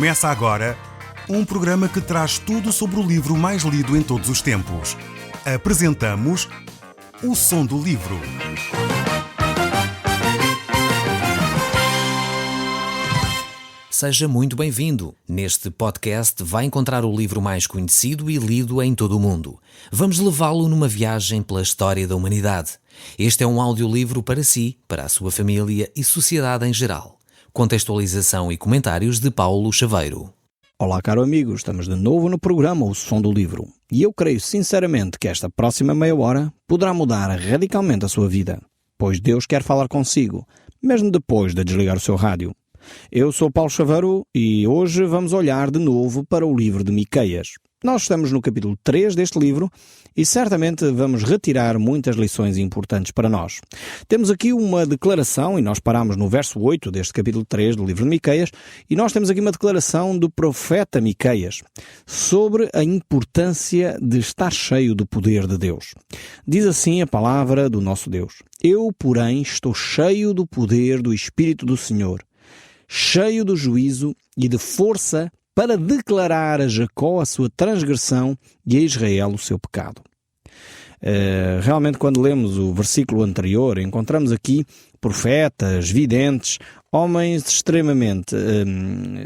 Começa agora um programa que traz tudo sobre o livro mais lido em todos os tempos. Apresentamos O Som do Livro. Seja muito bem-vindo. Neste podcast vai encontrar o livro mais conhecido e lido em todo o mundo. Vamos levá-lo numa viagem pela história da humanidade. Este é um audiolivro para si, para a sua família e sociedade em geral. Contextualização e comentários de Paulo Chaveiro. Olá, caro amigo, estamos de novo no programa O Som do Livro. E eu creio sinceramente que esta próxima meia hora poderá mudar radicalmente a sua vida, pois Deus quer falar consigo, mesmo depois de desligar o seu rádio. Eu sou Paulo Chaveiro e hoje vamos olhar de novo para o livro de Miqueias. Nós estamos no capítulo 3 deste livro e certamente vamos retirar muitas lições importantes para nós. Temos aqui uma declaração, e nós paramos no verso 8 deste capítulo 3 do livro de Miqueias, e nós temos aqui uma declaração do profeta Miqueias sobre a importância de estar cheio do poder de Deus. Diz assim a palavra do nosso Deus: Eu, porém, estou cheio do poder do Espírito do Senhor, cheio do juízo e de força para declarar a Jacó a sua transgressão e a Israel o seu pecado. Realmente, quando lemos o versículo anterior, encontramos aqui profetas, videntes, homens extremamente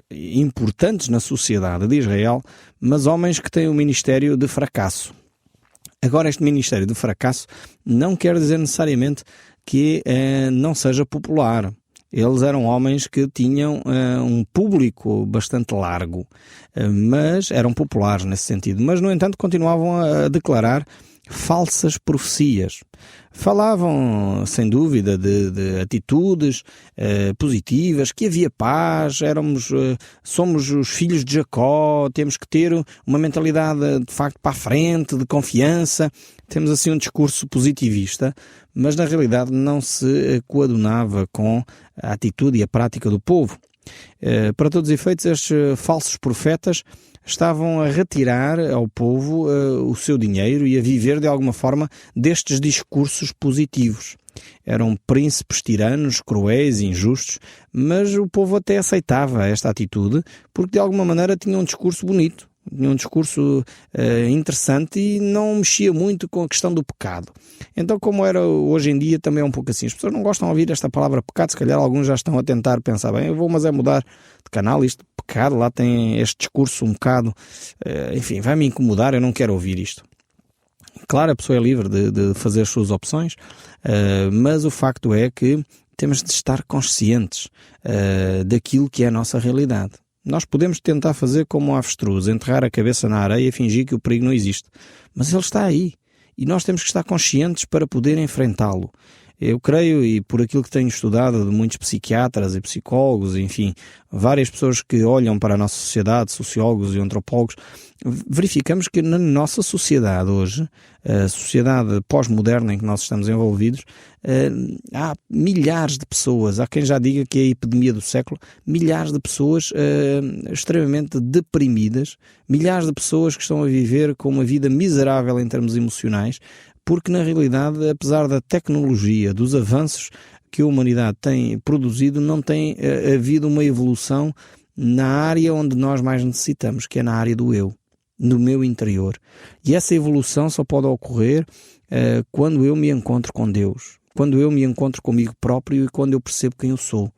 importantes na sociedade de Israel, mas homens que têm um ministério de fracasso. Agora, este ministério de fracasso não quer dizer necessariamente que não seja popular. Eles eram homens que tinham um público bastante largo, mas eram populares nesse sentido. Mas, no entanto, continuavam a declarar falsas profecias. Falavam, sem dúvida, de atitudes positivas, que havia paz, somos os filhos de Jacó, temos que ter uma mentalidade, de facto, para a frente, de confiança. Temos assim um discurso positivista, mas na realidade não se coadunava com a atitude e a prática do povo. Para todos os efeitos, estes falsos profetas estavam a retirar ao povo o seu dinheiro e a viver de alguma forma destes discursos positivos. Eram príncipes tiranos, cruéis e injustos, mas o povo até aceitava esta atitude porque de alguma maneira tinha um discurso bonito, tinha um discurso interessante e não mexia muito com a questão do pecado. Então, como era hoje em dia, também é um pouco assim. As pessoas não gostam de ouvir esta palavra pecado, se calhar alguns já estão a tentar pensar, bem, eu vou mas é mudar de canal, isto pecado, lá tem este discurso um bocado, enfim, vai-me incomodar, eu não quero ouvir isto. Claro, a pessoa é livre de fazer as suas opções, mas o facto é que temos de estar conscientes daquilo que é a nossa realidade. Nós podemos tentar fazer como o avestruz, enterrar a cabeça na areia e fingir que o perigo não existe. Mas ele está aí. E nós temos que estar conscientes para poder enfrentá-lo. Eu creio, e por aquilo que tenho estudado de muitos psiquiatras e psicólogos, enfim, várias pessoas que olham para a nossa sociedade, sociólogos e antropólogos, verificamos que na nossa sociedade hoje, a sociedade pós-moderna em que nós estamos envolvidos, há milhares de pessoas, há quem já diga que é a epidemia do século, milhares de pessoas extremamente deprimidas, milhares de pessoas que estão a viver com uma vida miserável em termos emocionais, porque na realidade, apesar da tecnologia, dos avanços que a humanidade tem produzido, não tem havido uma evolução na área onde nós mais necessitamos, que é na área do eu, no meu interior. E essa evolução só pode ocorrer quando eu me encontro com Deus, quando eu me encontro comigo próprio e quando eu percebo quem eu sou.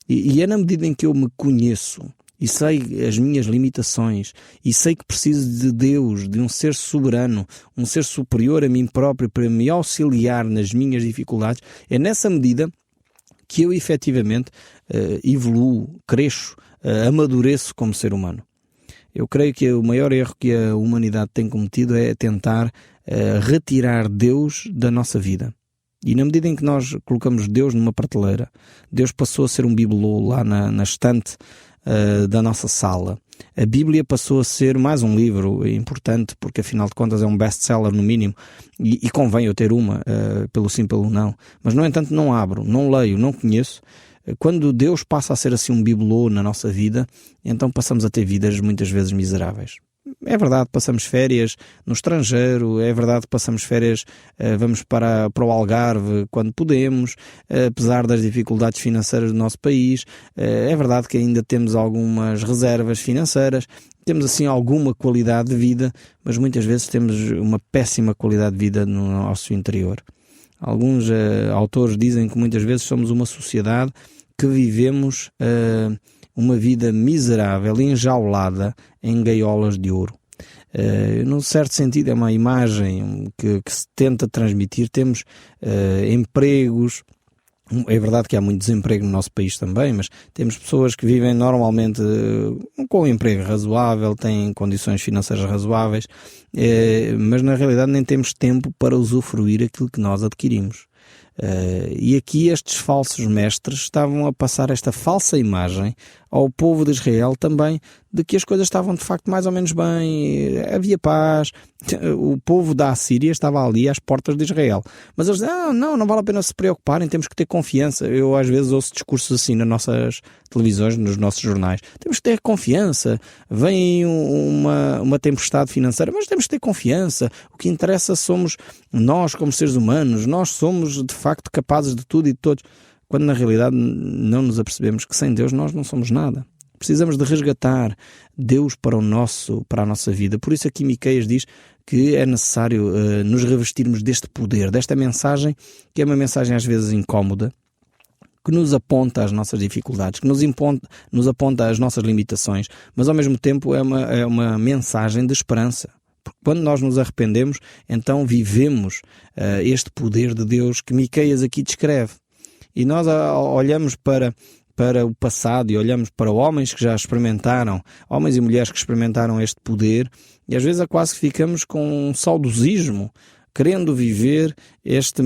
E é na medida em que eu me conheço e sei as minhas limitações, e sei que preciso de Deus, de um ser soberano, um ser superior a mim próprio para me auxiliar nas minhas dificuldades, é nessa medida que eu efetivamente evoluo, cresço, amadureço como ser humano. Eu creio que o maior erro que a humanidade tem cometido é tentar retirar Deus da nossa vida. E na medida em que nós colocamos Deus numa prateleira, Deus passou a ser um bibelô lá na estante da nossa sala. A Bíblia passou a ser mais um livro importante, porque afinal de contas é um best-seller no mínimo, e convém eu ter uma, pelo sim, pelo não. Mas no entanto não abro, não leio, não conheço. Quando Deus passa a ser assim um bibelô na nossa vida, então passamos a ter vidas muitas vezes miseráveis. É verdade, passamos férias no estrangeiro, é verdade, passamos férias, vamos para o Algarve quando podemos, apesar das dificuldades financeiras do nosso país. É verdade que ainda temos algumas reservas financeiras, temos assim alguma qualidade de vida, mas muitas vezes temos uma péssima qualidade de vida no nosso interior. Alguns autores dizem que muitas vezes somos uma sociedade que vivemos uma vida miserável, enjaulada em gaiolas de ouro. Num certo sentido é uma imagem que se tenta transmitir. Temos empregos. É verdade que há muito desemprego no nosso país também, mas temos pessoas que vivem normalmente com um emprego razoável, têm condições financeiras razoáveis, mas na realidade nem temos tempo para usufruir aquilo que nós adquirimos. E aqui estes falsos mestres estavam a passar esta falsa imagem ao povo de Israel também, de que as coisas estavam de facto mais ou menos bem, havia paz. O povo da Assíria estava ali às portas de Israel, mas eles diziam, não vale a pena se preocuparem, temos que ter confiança. Eu às vezes ouço discursos assim nas nossas televisões, nos nossos jornais, temos que ter confiança, vem uma tempestade financeira, mas temos que ter confiança, o que interessa somos nós como seres humanos, nós somos de facto capazes de tudo e de todos, quando na realidade não nos apercebemos que sem Deus nós não somos nada. Precisamos de resgatar Deus para a nossa vida. Por isso aqui Miqueias diz que é necessário nos revestirmos deste poder, desta mensagem, que é uma mensagem às vezes incómoda, que nos aponta as nossas dificuldades, que nos aponta as nossas limitações, mas ao mesmo tempo é uma mensagem de esperança. Porque quando nós nos arrependemos, então vivemos este poder de Deus que Miqueias aqui descreve. E nós olhamos para o passado e olhamos para homens que já experimentaram, homens e mulheres que experimentaram este poder, e às vezes quase que ficamos com um saudosismo, querendo viver estes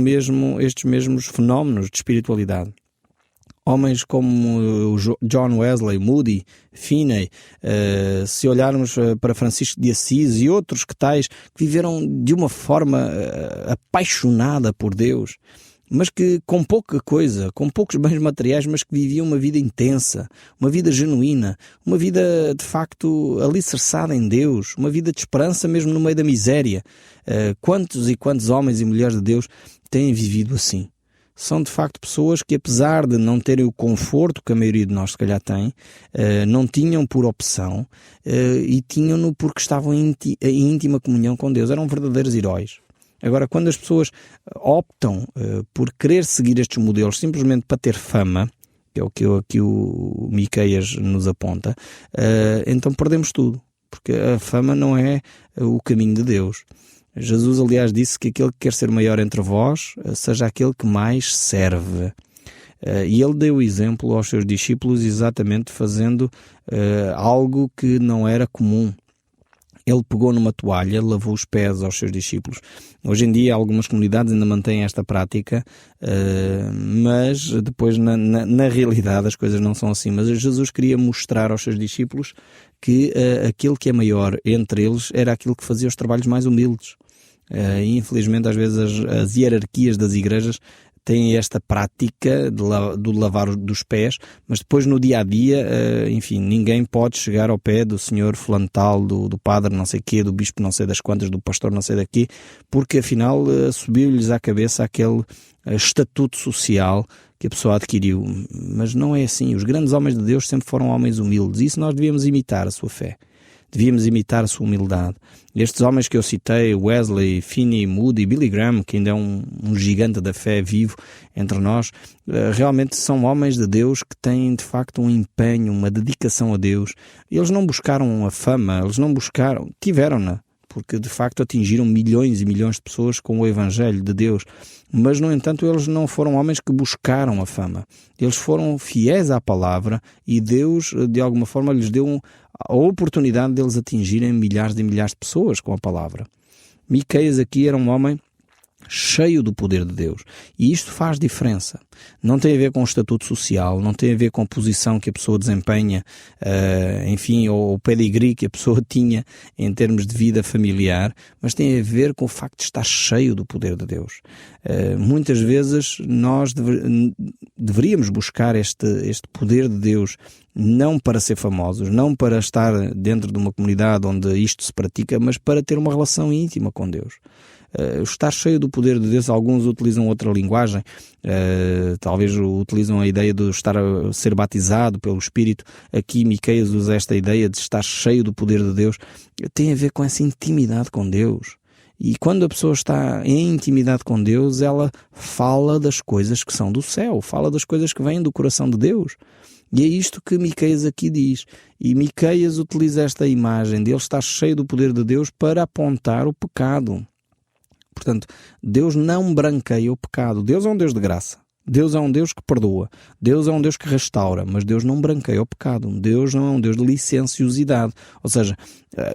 mesmos fenómenos de espiritualidade. Homens como John Wesley, Moody, Finney, se olharmos para Francisco de Assis e outros que tais, que viveram de uma forma apaixonada por Deus, mas que com pouca coisa, com poucos bens materiais, mas que viviam uma vida intensa, uma vida genuína, uma vida de facto alicerçada em Deus, uma vida de esperança mesmo no meio da miséria. Quantos e quantos homens e mulheres de Deus têm vivido assim? São de facto pessoas que, apesar de não terem o conforto que a maioria de nós se calhar tem, não tinham por opção e tinham-no porque estavam em íntima comunhão com Deus. Eram verdadeiros heróis. Agora, quando as pessoas optam por querer seguir estes modelos simplesmente para ter fama, que é o que aqui o Miqueias nos aponta, então perdemos tudo, porque a fama não é o caminho de Deus. Jesus, aliás, disse que aquele que quer ser maior entre vós seja aquele que mais serve. E ele deu o exemplo aos seus discípulos exatamente fazendo algo que não era comum. Ele pegou numa toalha, lavou os pés aos seus discípulos. Hoje em dia algumas comunidades ainda mantêm esta prática, mas depois na realidade as coisas não são assim. Mas Jesus queria mostrar aos seus discípulos que aquele que é maior entre eles era aquele que fazia os trabalhos mais humildes. E infelizmente às vezes as hierarquias das igrejas têm esta prática do lavar dos pés, mas depois no dia-a-dia, enfim, ninguém pode chegar ao pé do senhor fulano tal, do padre não sei quê, do bispo não sei das quantas, do pastor não sei daqui, porque afinal subiu-lhes à cabeça aquele estatuto social que a pessoa adquiriu. Mas não é assim. Os grandes homens de Deus sempre foram homens humildes, e isso nós devíamos imitar a sua fé. Devíamos imitar a sua humildade. Estes homens que eu citei, Wesley, Finney, Moody, Billy Graham, que ainda é um gigante da fé vivo entre nós, realmente são homens de Deus que têm de facto um empenho, uma dedicação a Deus. Eles não buscaram a fama, tiveram-na, porque de facto atingiram milhões e milhões de pessoas com o Evangelho de Deus. Mas, no entanto, eles não foram homens que buscaram a fama. Eles foram fiéis à palavra e Deus, de alguma forma, lhes deu a oportunidade de eles atingirem milhares e milhares de pessoas com a palavra. Miqueias aqui era um homem cheio do poder de Deus. E isto faz diferença. Não tem a ver com o estatuto social, não tem a ver com a posição que a pessoa desempenha, enfim, ou o pedigree que a pessoa tinha em termos de vida familiar, mas tem a ver com o facto de estar cheio do poder de Deus. Muitas vezes nós deveríamos buscar este poder de Deus não para ser famosos, não para estar dentro de uma comunidade onde isto se pratica, mas para ter uma relação íntima com Deus. Estar cheio do poder de Deus. Alguns utilizam outra linguagem, talvez utilizam a ideia de estar a ser batizado pelo Espírito. Aqui Miqueias usa esta ideia de estar cheio do poder de Deus. Tem a ver com essa intimidade com Deus. E quando a pessoa está em intimidade com Deus, ela fala das coisas que são do céu, fala das coisas que vêm do coração de Deus. E é isto que Miqueias aqui diz. E Miqueias utiliza esta imagem de ele estar cheio do poder de Deus para apontar o pecado. Portanto, Deus não branqueia o pecado. Deus é um Deus de graça. Deus é um Deus que perdoa. Deus é um Deus que restaura. Mas Deus não branqueia o pecado. Deus não é um Deus de licenciosidade. Ou seja,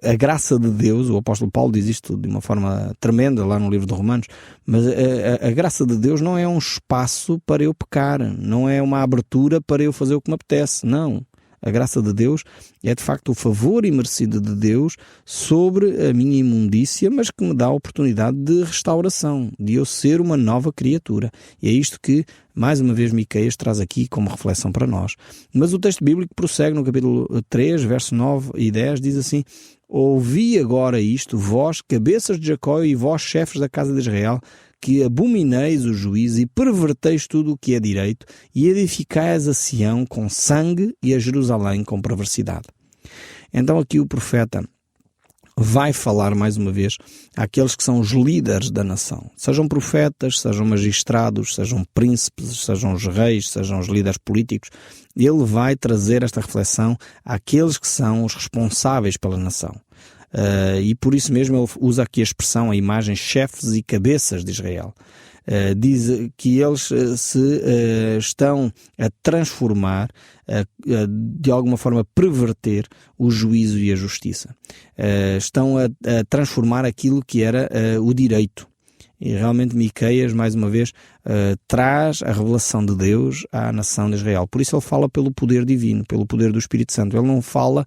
a graça de Deus, o apóstolo Paulo diz isto de uma forma tremenda lá no livro de Romanos, mas a graça de Deus não é um espaço para eu pecar. Não é uma abertura para eu fazer o que me apetece. Não. A graça de Deus é de facto o favor imerecido de Deus sobre a minha imundícia, mas que me dá a oportunidade de restauração, de eu ser uma nova criatura. E é isto que, mais uma vez, Miqueias traz aqui como reflexão para nós. Mas o texto bíblico prossegue no capítulo 3, verso 9 e 10, diz assim: ouvi agora isto, vós, cabeças de Jacó, e vós, chefes da casa de Israel, que abomineis o juízo e perverteis tudo o que é direito, e edificais a Sião com sangue e a Jerusalém com perversidade. Então aqui o profeta vai falar mais uma vez àqueles que são os líderes da nação. Sejam profetas, sejam magistrados, sejam príncipes, sejam os reis, sejam os líderes políticos. Ele vai trazer esta reflexão àqueles que são os responsáveis pela nação. E por isso mesmo ele usa aqui a expressão, a imagem chefes e cabeças de Israel. Diz que eles se estão a transformar, de alguma forma perverter o juízo e a justiça. Estão a transformar aquilo que era o direito. E realmente Miqueias, mais uma vez, traz a revelação de Deus à nação de Israel. Por isso ele fala pelo poder divino, pelo poder do Espírito Santo. Ele não fala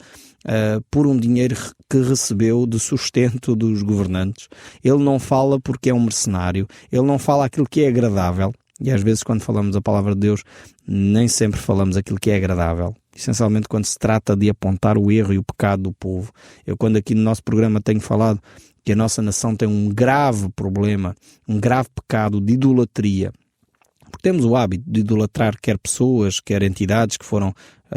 por um dinheiro que recebeu de sustento dos governantes. Ele não fala porque é um mercenário. Ele não fala aquilo que é agradável. E às vezes quando falamos a palavra de Deus, nem sempre falamos aquilo que é agradável. Essencialmente quando se trata de apontar o erro e o pecado do povo. Eu quando aqui no nosso programa tenho falado que a nossa nação tem um grave problema, um grave pecado de idolatria. Porque temos o hábito de idolatrar quer pessoas, quer entidades que foram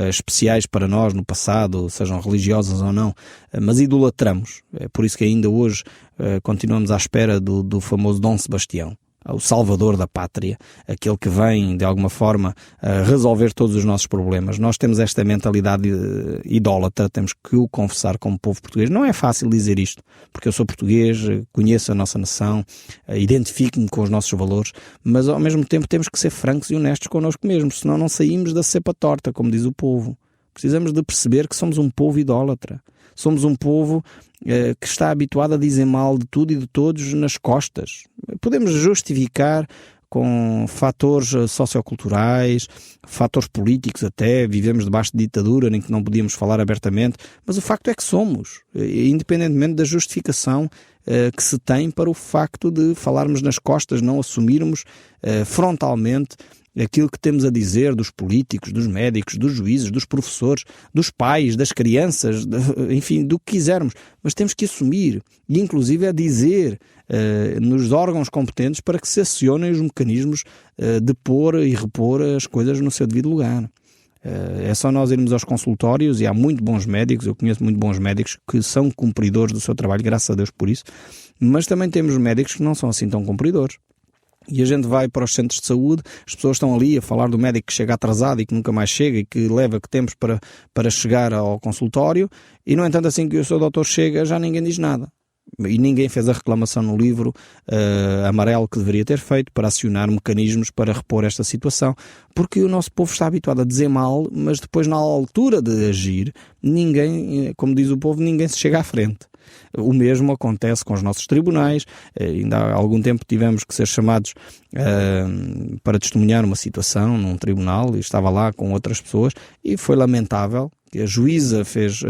especiais para nós no passado, sejam religiosas ou não, mas idolatramos. É por isso que ainda hoje continuamos à espera do famoso Dom Sebastião, o salvador da pátria, aquele que vem de alguma forma resolver todos os nossos problemas. Nós temos esta mentalidade idólatra, temos que o confessar como povo português. Não é fácil dizer isto, porque eu sou português, conheço a nossa nação, identifico-me com os nossos valores, mas ao mesmo tempo temos que ser francos e honestos connosco mesmos, senão não saímos da cepa torta, como diz o povo. Precisamos de perceber que somos um povo idólatra. Somos um povo que está habituado a dizer mal de tudo e de todos nas costas. Podemos justificar com fatores socioculturais, fatores políticos até, vivemos debaixo de ditadura em que não podíamos falar abertamente, mas o facto é que somos, independentemente da justificação que se tem para o facto de falarmos nas costas, não assumirmos frontalmente aquilo que temos a dizer dos políticos, dos médicos, dos juízes, dos professores, dos pais, das crianças, enfim, do que quisermos. Mas temos que assumir e inclusive a dizer nos órgãos competentes para que se acionem os mecanismos de pôr e repor as coisas no seu devido lugar. É só nós irmos aos consultórios, e há muito bons médicos, eu conheço muito bons médicos que são cumpridores do seu trabalho, graças a Deus por isso, mas também temos médicos que não são assim tão cumpridores. E a gente vai para os centros de saúde, as pessoas estão ali a falar do médico que chega atrasado e que nunca mais chega e que leva que tempos para chegar ao consultório, e no entanto assim que o seu doutor chega já ninguém diz nada. E ninguém fez a reclamação no livro amarelo que deveria ter feito para acionar mecanismos para repor esta situação, porque o nosso povo está habituado a dizer mal, mas depois na altura de agir, ninguém, como diz o povo, ninguém se chega à frente. O mesmo acontece com os nossos tribunais. Ainda há algum tempo tivemos que ser chamados para testemunhar uma situação num tribunal, e estava lá com outras pessoas, e foi lamentável que a juíza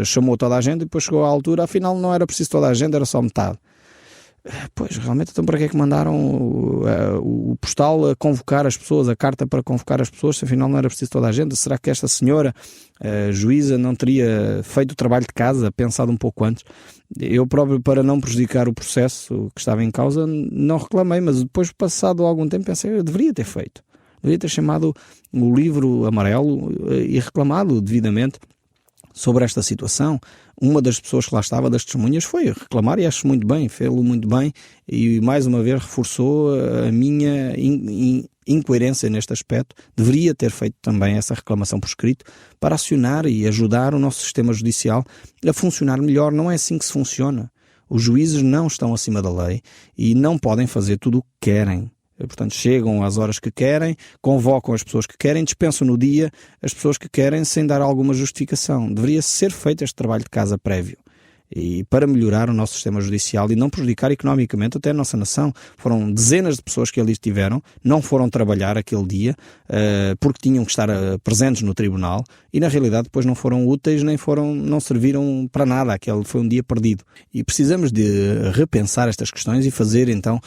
chamou toda a gente e depois chegou à altura, afinal não era preciso toda a gente, era só metade. Pois, realmente, então para que é que mandaram o postal a convocar as pessoas, a carta para convocar as pessoas, se afinal não era preciso toda a gente? Será que esta senhora, juíza, não teria feito o trabalho de casa, pensado um pouco antes? Eu próprio, para não prejudicar o processo que estava em causa, não reclamei, mas depois, passado algum tempo, pensei, eu deveria ter feito. Deveria ter chamado o livro amarelo e reclamado devidamente sobre esta situação. Uma das pessoas que lá estava, das testemunhas, foi reclamar, e acho muito bem, fez-lo muito bem, e mais uma vez reforçou a minha incoerência neste aspecto. Deveria ter feito também essa reclamação por escrito para acionar e ajudar o nosso sistema judicial a funcionar melhor. Não é assim que se funciona. Os juízes não estão acima da lei e não podem fazer tudo o que querem. Portanto, chegam às horas que querem, convocam as pessoas que querem, dispensam no dia as pessoas que querem sem dar alguma justificação. Deveria ser feito este trabalho de casa prévio. E para melhorar o nosso sistema judicial e não prejudicar economicamente até a nossa nação. Foram dezenas de pessoas que ali estiveram, não foram trabalhar aquele dia porque tinham que estar presentes no tribunal e na realidade depois não foram úteis, não serviram para nada. Aquele foi um dia perdido. E precisamos de repensar estas questões e fazer então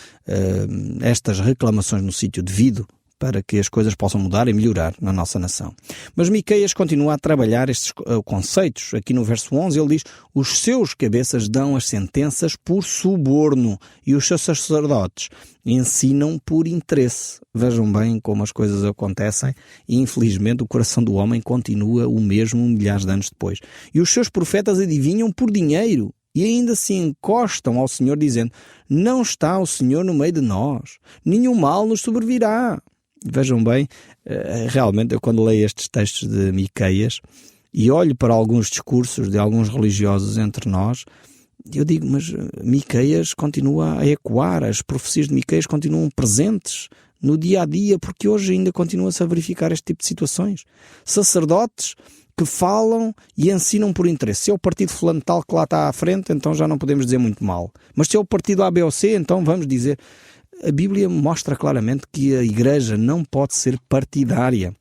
estas reclamações no sítio devido, para que as coisas possam mudar e melhorar na nossa nação. Mas Miqueias continua a trabalhar estes conceitos. Aqui no verso 11 ele diz: os seus cabeças dão as sentenças por suborno e os seus sacerdotes ensinam por interesse. Vejam bem como as coisas acontecem e infelizmente o coração do homem continua o mesmo milhares de anos depois. E os seus profetas adivinham por dinheiro. E ainda se encostam ao Senhor dizendo: não está o Senhor no meio de nós, nenhum mal nos sobrevirá. Vejam bem, realmente eu quando leio estes textos de Miqueias e olho para alguns discursos de alguns religiosos entre nós, eu digo, mas Miqueias continua a ecoar, as profecias de Miqueias continuam presentes no dia a dia, porque hoje ainda continua-se a verificar este tipo de situações. Sacerdotes que falam e ensinam por interesse. Se é o partido fulano tal que lá está à frente, então já não podemos dizer muito mal. Mas se é o partido A, B ou C, então vamos dizer... A Bíblia mostra claramente que a Igreja não pode ser partidária.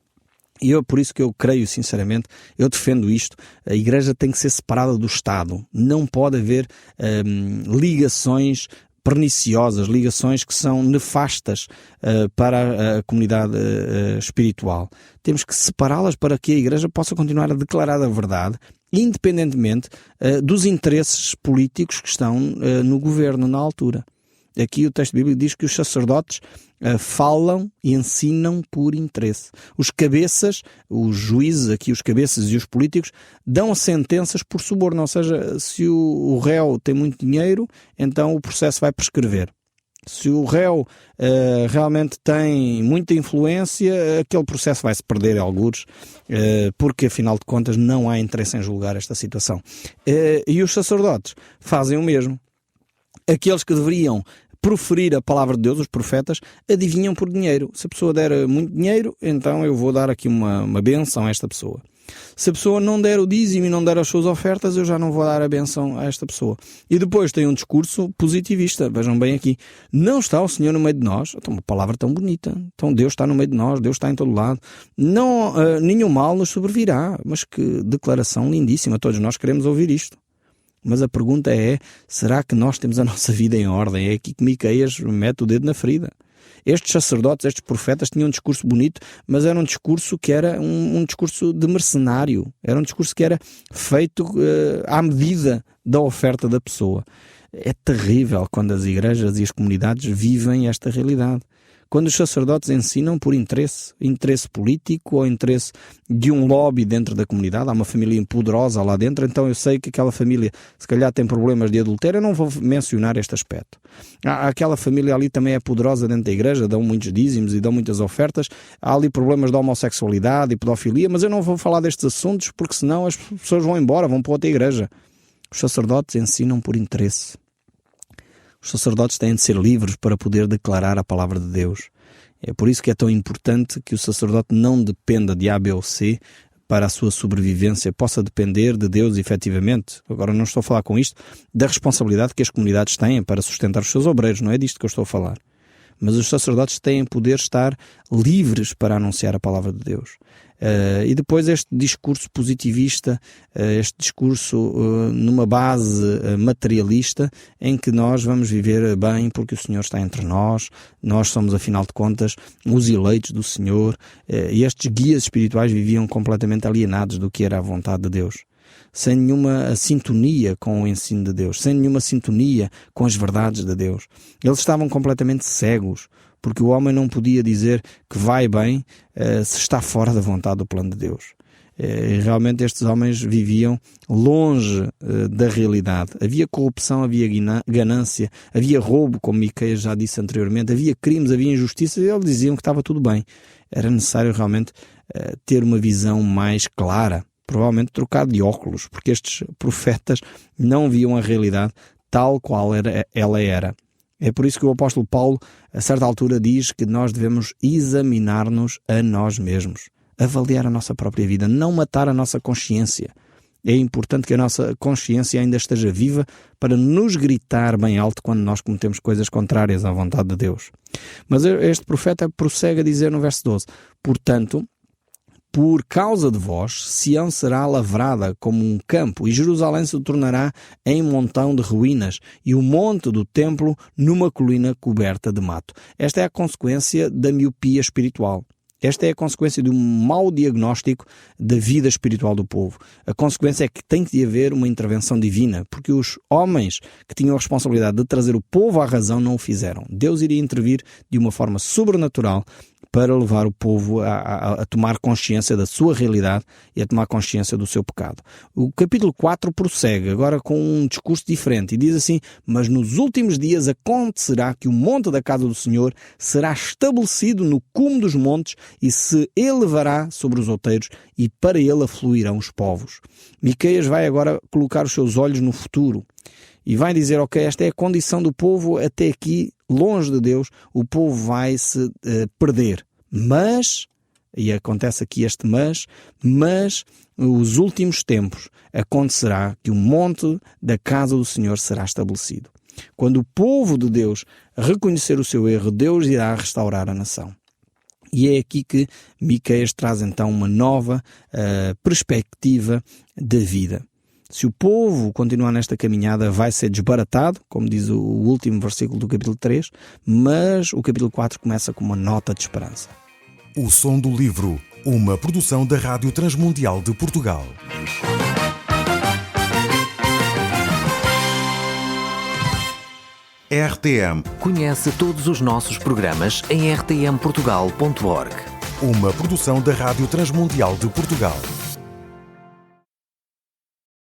E por isso que eu creio, sinceramente, eu defendo isto. A Igreja tem que ser separada do Estado. Não pode haver ligações perniciosas, ligações que são nefastas para a comunidade espiritual. Temos que separá-las para que a Igreja possa continuar a declarar a verdade, independentemente dos interesses políticos que estão no governo na altura. Aqui o texto bíblico diz que os sacerdotes falam e ensinam por interesse. Os cabeças, os juízes, aqui os cabeças e os políticos, dão sentenças por suborno. Ou seja, se o réu tem muito dinheiro, então o processo vai prescrever. Se o réu realmente tem muita influência, aquele processo vai se perder algures, porque afinal de contas não há interesse em julgar esta situação. E os sacerdotes fazem o mesmo. Aqueles que deveriam proferir a palavra de Deus, os profetas, adivinham por dinheiro. Se a pessoa der muito dinheiro, então eu vou dar aqui uma bênção a esta pessoa. Se a pessoa não der o dízimo e não der as suas ofertas, eu já não vou dar a bênção a esta pessoa. E depois tem um discurso positivista. Vejam bem aqui. Não está o Senhor no meio de nós. Então, uma palavra tão bonita. Então Deus está no meio de nós, Deus está em todo lado. Não, nenhum mal nos sobrevirá. Mas que declaração lindíssima. Todos nós queremos ouvir isto. Mas a pergunta é, será que nós temos a nossa vida em ordem? É aqui que Miqueias mete o dedo na ferida. Estes sacerdotes, estes profetas tinham um discurso bonito, mas era um discurso que era um discurso de mercenário. Era um discurso que era feito à medida da oferta da pessoa. É terrível quando as igrejas e as comunidades vivem esta realidade. Quando os sacerdotes ensinam por interesse político ou interesse de um lobby dentro da comunidade, há uma família poderosa lá dentro, então eu sei que aquela família se calhar tem problemas de adultério, eu não vou mencionar este aspecto. Aquela família ali também é poderosa dentro da igreja, dão muitos dízimos e dão muitas ofertas, há ali problemas de homossexualidade e pedofilia, mas eu não vou falar destes assuntos porque senão as pessoas vão embora, vão para outra igreja. Os sacerdotes ensinam por interesse. Os sacerdotes têm de ser livres para poder declarar a palavra de Deus. É por isso que é tão importante que o sacerdote não dependa de A, B ou C para a sua sobrevivência, possa depender de Deus efetivamente. Agora não estou a falar com isto da responsabilidade que as comunidades têm para sustentar os seus obreiros, não é disto que eu estou a falar. Mas os sacerdotes têm poder estar livres para anunciar a palavra de Deus. E depois este discurso positivista, este discurso numa base materialista, em que nós vamos viver bem porque o Senhor está entre nós somos, afinal de contas, os eleitos do Senhor. E estes guias espirituais viviam completamente alienados do que era a vontade de Deus, sem nenhuma sintonia com o ensino de Deus, sem nenhuma sintonia com as verdades de Deus. Eles estavam completamente cegos, porque o homem não podia dizer que vai bem se está fora da vontade do plano de Deus. E realmente estes homens viviam longe da realidade. Havia corrupção, havia ganância, havia roubo, como Miqueias já disse anteriormente, havia crimes, havia injustiças, e eles diziam que estava tudo bem. Era necessário realmente ter uma visão mais clara, provavelmente trocar de óculos, porque estes profetas não viam a realidade tal qual ela era. É por isso que o apóstolo Paulo, a certa altura, diz que nós devemos examinar-nos a nós mesmos, avaliar a nossa própria vida, não matar a nossa consciência. É importante que a nossa consciência ainda esteja viva para nos gritar bem alto quando nós cometemos coisas contrárias à vontade de Deus. Mas este profeta prossegue a dizer no verso 12: portanto, por causa de vós, Sião será lavrada como um campo, e Jerusalém se tornará em montão de ruínas, e o monte do templo numa colina coberta de mato. Esta é a consequência da miopia espiritual. Esta é a consequência de um mau diagnóstico da vida espiritual do povo. A consequência é que tem de haver uma intervenção divina, porque os homens que tinham a responsabilidade de trazer o povo à razão não o fizeram. Deus iria intervir de uma forma sobrenatural para levar o povo a tomar consciência da sua realidade e a tomar consciência do seu pecado. O capítulo 4 prossegue agora com um discurso diferente e diz assim: mas nos últimos dias acontecerá que o monte da casa do Senhor será estabelecido no cume dos montes e se elevará sobre os outeiros, e para ele afluirão os povos. Miqueias vai agora colocar os seus olhos no futuro e vai dizer: ok, esta é a condição do povo até aqui, longe de Deus, o povo vai se perder. Mas, e acontece aqui este mas os últimos tempos acontecerá que o monte da casa do Senhor será estabelecido. Quando o povo de Deus reconhecer o seu erro, Deus irá restaurar a nação. E é aqui que Miqueias traz então uma nova perspectiva da vida. Se o povo continuar nesta caminhada, vai ser desbaratado, como diz o último versículo do capítulo 3, mas o capítulo 4 começa com uma nota de esperança. O Som do Livro, uma produção da Rádio Transmundial de Portugal. RTM. Conhece todos os nossos programas em rtmportugal.org. Uma produção da Rádio Transmundial de Portugal.